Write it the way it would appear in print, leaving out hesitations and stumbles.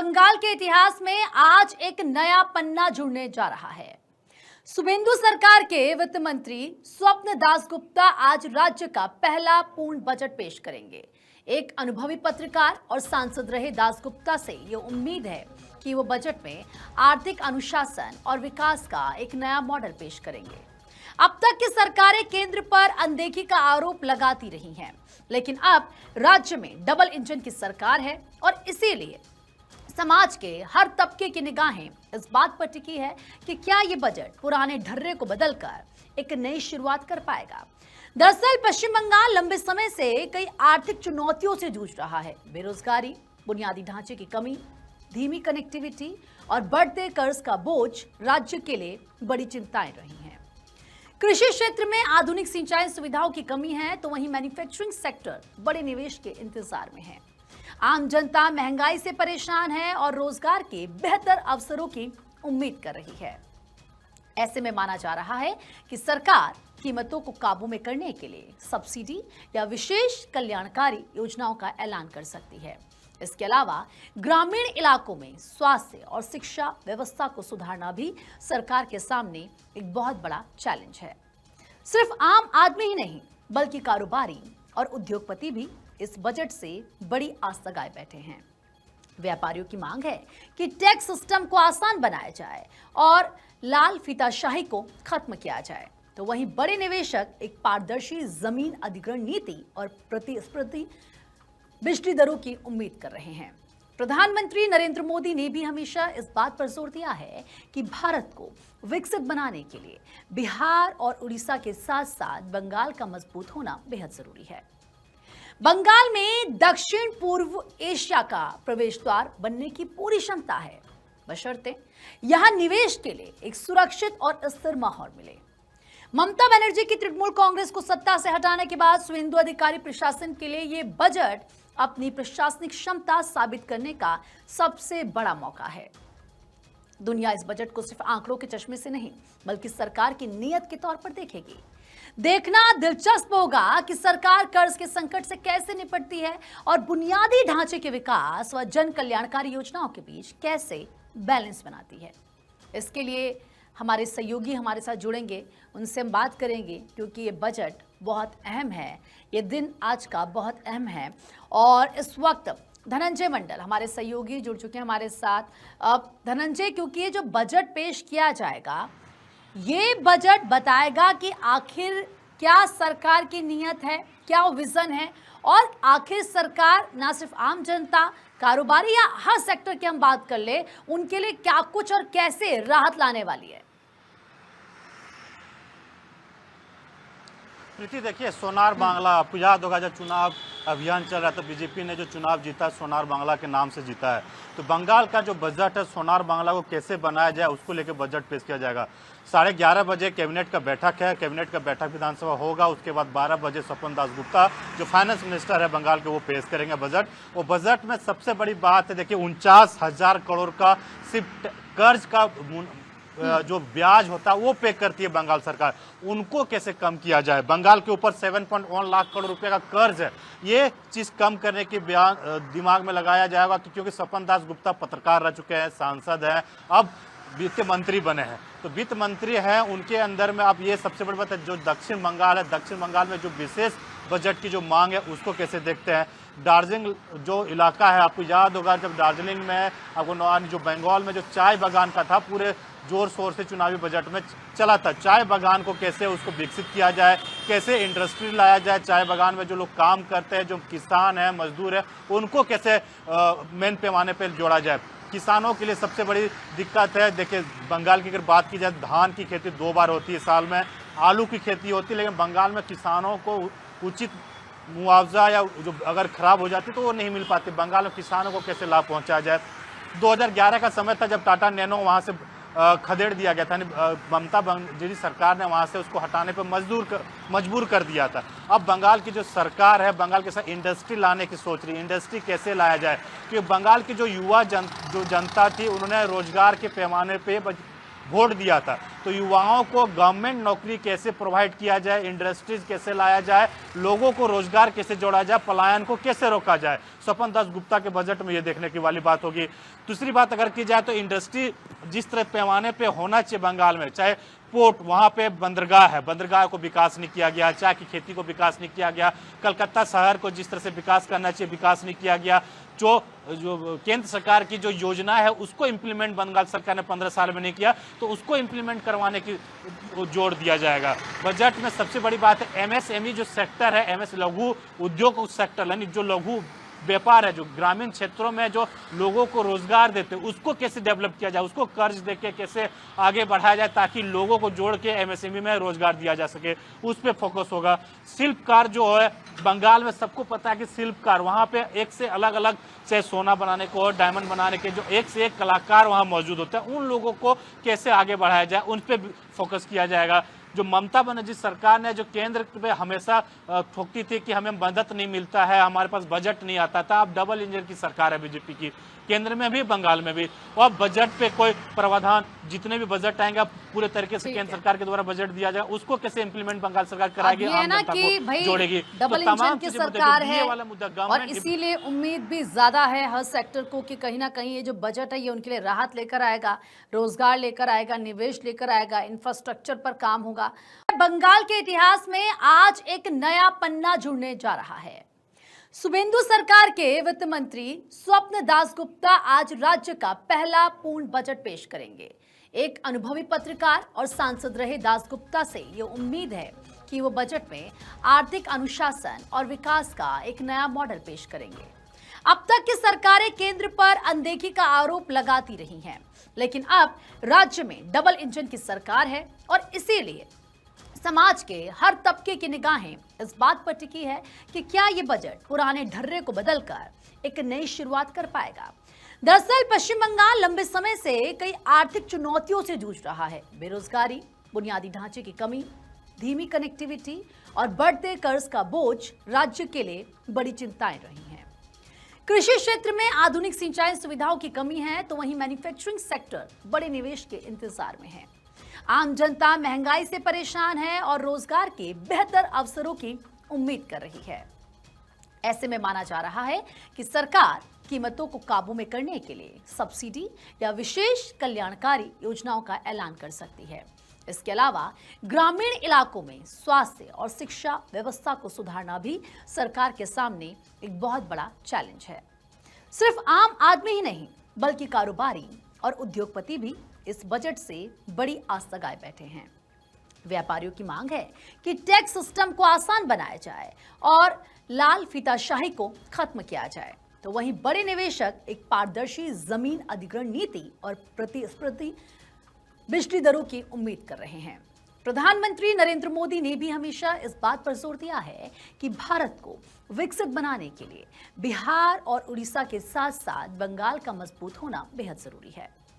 बंगाल के इतिहास में आज एक नया पन्ना जुड़ने जा रहा है। शुभेंदु सरकार के वित्त मंत्री स्वप्न दासगुप्ता आज राज्य का पहला पूर्ण बजट पेश करेंगे। एक अनुभवी पत्रकार और सांसद रहे दासगुप्ता से ये उम्मीद है कि वो बजट में आर्थिक अनुशासन और विकास का एक नया मॉडल पेश करेंगे। अब तक की सरकारें केंद्र पर अनदेखी का आरोप लगाती रही हैं, लेकिन अब राज्य में डबल इंजन की सरकार है और इसीलिए समाज के हर तबके की निगाहें इस बात पर टिकी है कि क्या ये बजट पुराने ढर्रे को बदलकर एक नई शुरुआत कर पाएगा। दरअसल पश्चिम बंगाल लंबे समय से कई आर्थिक चुनौतियों से जूझ रहा है। बेरोजगारी, बुनियादी ढांचे की कमी, धीमी कनेक्टिविटी और बढ़ते कर्ज का बोझ राज्य के लिए बड़ी चिंताएं रही हैं। कृषि क्षेत्र में आधुनिक सिंचाई सुविधाओं की कमी है, तो वहीं मैन्युफैक्चरिंग सेक्टर बड़े निवेश के इंतजार में है। आम जनता महंगाई से परेशान है और रोजगार के बेहतर अवसरों की उम्मीद कर रही है। ऐसे में माना जा रहा है कि सरकार कीमतों को काबू में करने के लिए सब्सिडी या विशेष कल्याणकारी योजनाओं का ऐलान कर सकती है। इसके अलावा ग्रामीण इलाकों में स्वास्थ्य और शिक्षा व्यवस्था को सुधारना भी सरकार के सामने एक बहुत बड़ा चैलेंज है। सिर्फ आम आदमी ही नहीं, बल्कि कारोबारी और उद्योगपति भी इस बजट से बड़ी आस लगाए बैठे हैं। व्यापारियों की मांग है कि टैक्स सिस्टम को आसान बनाया जाए और लाल फीताशाही को खत्म किया जाए, तो वहीं बड़े निवेशक एक पारदर्शी जमीन अधिग्रहण नीति और प्रतिस्पर्धी बिजली दरों की उम्मीद कर रहे हैं। प्रधानमंत्री नरेंद्र मोदी ने भी हमेशा इस बात पर जोर दिया है कि भारत को विकसित बनाने के लिए बिहार और उड़ीसा के साथ साथ बंगाल का मजबूत होना बेहद जरूरी है। बंगाल में दक्षिण पूर्व एशिया का प्रवेश द्वार बनने की पूरी क्षमता है, बशर्ते यहां निवेश के लिए एक सुरक्षित और स्थिर माहौल मिले। ममता बनर्जी की तृणमूल कांग्रेस को सत्ता से हटाने के बाद शुभेंदु अधिकारी प्रशासन के लिए यह बजट अपनी प्रशासनिक क्षमता साबित करने का सबसे बड़ा मौका है। दुनिया इस बजट को सिर्फ आंकड़ों के चश्मे से नहीं, बल्कि सरकार की नीयत के तौर पर देखेगी। देखना दिलचस्प होगा कि सरकार कर्ज के संकट से कैसे निपटती है और बुनियादी ढांचे के विकास व जन कल्याणकारी योजनाओं के बीच कैसे बैलेंस बनाती है। इसके लिए हमारे सहयोगी हमारे साथ जुड़ेंगे, उनसे हम बात करेंगे, क्योंकि ये बजट बहुत अहम है, ये दिन आज का बहुत अहम है। और इस वक्त धनंजय मंडल हमारे सहयोगी जुड़ चुके हैं हमारे साथ। अब धनंजय, क्योंकि ये जो बजट पेश किया जाएगा, ये बजट बताएगा कि आखिर क्या सरकार की नीयत है, क्या विजन है, और आखिर सरकार ना सिर्फ आम जनता, कारोबारी या हर सेक्टर की हम बात कर ले, उनके लिए क्या कुछ और कैसे राहत लाने वाली है। प्रीति, देखिए, सोनार बांग्ला, आपको याद होगा जब चुनाव अभियान चल रहा था, बीजेपी ने जो चुनाव जीता सोनार बांग्ला के नाम से जीता है। तो बंगाल का जो बजट है, सोनार बांग्ला को कैसे बनाया जाए उसको लेकर बजट पेश किया जाएगा। 11:30 बजे कैबिनेट का बैठक है, कैबिनेट का बैठक विधानसभा होगा। उसके बाद 12 बजे स्वपन दासगुप्ता जो फाइनेंस मिनिस्टर है बंगाल के, वो पेश करेंगे बजट। वो बजट में सबसे बड़ी बात है, देखिए, 49,000 करोड़ का सिर्फ कर्ज का जो ब्याज होता है वो पे करती है बंगाल सरकार, उनको कैसे कम किया जाए। बंगाल के ऊपर 7.1 लाख करोड़ रुपए का कर्ज है, ये चीज कम करने की दिमाग में लगाया जाएगा, क्योंकि स्वपन दासगुप्ता पत्रकार रह चुके हैं, सांसद हैं, अब वित्त मंत्री बने हैं। तो वित्त मंत्री हैं, उनके अंदर में अब ये सबसे बड़ी बात है। जो दक्षिण बंगाल है, दक्षिण बंगाल में जो विशेष बजट की जो मांग है उसको कैसे देखते हैं। दार्जिलिंग जो इलाका है, आपको याद होगा जब दार्जिलिंग में आपको जो बंगाल में जो चाय बागान का था, पूरे जोर शोर से चुनावी बजट में चला था। चाय बागान को कैसे उसको विकसित किया जाए, कैसे इंडस्ट्री लाया जाए, चाय बागान में जो लोग काम करते हैं, जो किसान हैं, मजदूर हैं, उनको कैसे मेन पैमाने पर जोड़ा जाए। किसानों के लिए सबसे बड़ी दिक्कत है, देखिए, बंगाल की अगर बात की जाए, धान की खेती 2 बार होती है साल में, आलू की खेती होती है, लेकिन बंगाल में किसानों को उचित मुआवजा या जो अगर खराब हो जाती तो वो नहीं मिल पाती। बंगाल में किसानों को कैसे लाभ पहुंचाया जाए। 2011 का समय था जब टाटा नैनो वहाँ से खदेड़ दिया गया था, ममता बनर्जी सरकार ने वहाँ से उसको हटाने पर मजबूर कर दिया था। अब बंगाल की जो सरकार है, बंगाल के साथ इंडस्ट्री लाने की सोच रही है। इंडस्ट्री कैसे लाया जाए, क्योंकि बंगाल की जो युवा जनता थी, उन्होंने रोजगार के पैमाने पे वोट दिया था। तो युवाओं को गवर्नमेंट नौकरी कैसे प्रोवाइड किया जाए, इंडस्ट्रीज कैसे लाया जाए, लोगों को रोजगार कैसे जोड़ा जाए, पलायन को कैसे रोका जाए, स्वपन दास गुप्ता के बजट में ये देखने की वाली बात होगी। दूसरी बात अगर की जाए तो इंडस्ट्री जिस तरह पैमाने पे होना चाहिए बंगाल में, चाहे पोर्ट, वहाँ पे बंदरगाह है, बंदरगाह को विकास नहीं किया गया, चाय की खेती को विकास नहीं किया गया, कलकत्ता शहर को जिस तरह से विकास करना चाहिए विकास नहीं किया गया, जो केंद्र सरकार की जो योजना है उसको इम्प्लीमेंट बंगाल सरकार ने 15 साल में नहीं किया, तो उसको इम्प्लीमेंट करवाने की जोर दिया जाएगा। बजट में सबसे बड़ी बात है एमएसएमई जो सेक्टर है, एमएस लघु उद्योग सेक्टर, यानी जो लघु व्यापार है, जो ग्रामीण क्षेत्रों में जो लोगों को रोजगार देते हैं उसको कैसे डेवलप किया जाए, उसको कर्ज देके कैसे आगे बढ़ाया जाए ताकि लोगों को जोड़ के एमएसएमई में रोजगार दिया जा सके, उस पर फोकस होगा। शिल्पकार जो है बंगाल में सबको पता है कि शिल्पकार वहाँ पे एक से अलग अलग, चाहे सोना बनाने को और डायमंड बनाने के जो एक से एक कलाकार वहाँ मौजूद होते हैं, उन लोगों को कैसे आगे बढ़ाया जाए उन पर फोकस किया जाएगा। जो ममता बनर्जी सरकार ने जो केंद्र पे हमेशा ठोकती थी कि हमें मदद नहीं मिलता है, हमारे पास बजट नहीं आता था, अब डबल इंजन की सरकार है बीजेपी की, केंद्र में भी बंगाल में भी, और बजट पे कोई प्रावधान, जितने भी बजट आएंगे पूरे तरीके से केंद्र सरकार के द्वारा बजट दिया जाए, उसको कैसे इंप्लीमेंट बंगाल सरकार कराएगी, आम जनता को जोड़ेगी। डबल इंजन की सरकार है और इसीलिए उम्मीद भी ज्यादा है हर सेक्टर को कि कहीं ना कहीं ये जो बजट है ये उनके लिए राहत लेकर आएगा, रोजगार लेकर आएगा, निवेश लेकर आएगा, इंफ्रास्ट्रक्चर पर काम होगा। बंगाल के इतिहास में आज एक नया पन्ना जुड़ने जा रहा है। शुभेंदु सरकार के वित्त मंत्री स्वप्न दासगुप्ता आज राज्य का पहला पूर्ण बजट पेश करेंगे। एक अनुभवी पत्रकार और सांसद रहे दासगुप्ता से ये उम्मीद है कि वो बजट में आर्थिक अनुशासन और विकास का एक नया मॉडल पेश करेंगे। अब तक की सरकारें केंद्र पर अनदेखी का आरोप लगाती रही हैं, लेकिन अब राज्य में डबल इंजन की सरकार है और इसीलिए समाज के हर तबके की निगाहें इस बात पर टिकी है कि क्या ये बजट पुराने ढर्रे को बदलकर एक नई शुरुआत कर पाएगा। दरअसल पश्चिम बंगाल लंबे समय से कई आर्थिक चुनौतियों से जूझ रहा है। बेरोजगारी, बुनियादी ढांचे की कमी, धीमी कनेक्टिविटी और बढ़ते कर्ज का बोझ राज्य के लिए बड़ी चिंताएं रही हैं। कृषि क्षेत्र में आधुनिक सिंचाई सुविधाओं की कमी है, तो वहीं मैन्युफैक्चरिंग सेक्टर बड़े निवेश के इंतजार में है। आम जनता महंगाई से परेशान है और रोजगार के बेहतर अवसरों की उम्मीद कर रही है। ऐसे में माना जा रहा है कि सरकार कीमतों को काबू में करने के लिए सब्सिडी या विशेष कल्याणकारी योजनाओं का ऐलान कर सकती है। इसके अलावा ग्रामीण इलाकों में स्वास्थ्य और शिक्षा व्यवस्था को सुधारना भी सरकार के सामने एक बहुत बड़ा चैलेंज है। सिर्फ आम आदमी ही नहीं बल्कि कारोबारी और उद्योगपति भी इस बजट से बड़ी आस लगाए बैठे हैं। व्यापारियों की मांग है कि टैक्स सिस्टम को आसान बनाया जाए और लाल फीताशाही को खत्म किया जाए, तो वहीं बड़े निवेशक एक पारदर्शी जमीन अधिग्रहण नीति और प्रतिस्पर्धी बिजली दरों की उम्मीद कर रहे हैं। प्रधानमंत्री नरेंद्र मोदी ने भी हमेशा इस बात पर जोर दिया है कि भारत को विकसित बनाने के लिए बिहार और उड़ीसा के साथ साथ बंगाल का मजबूत होना बेहद जरूरी है।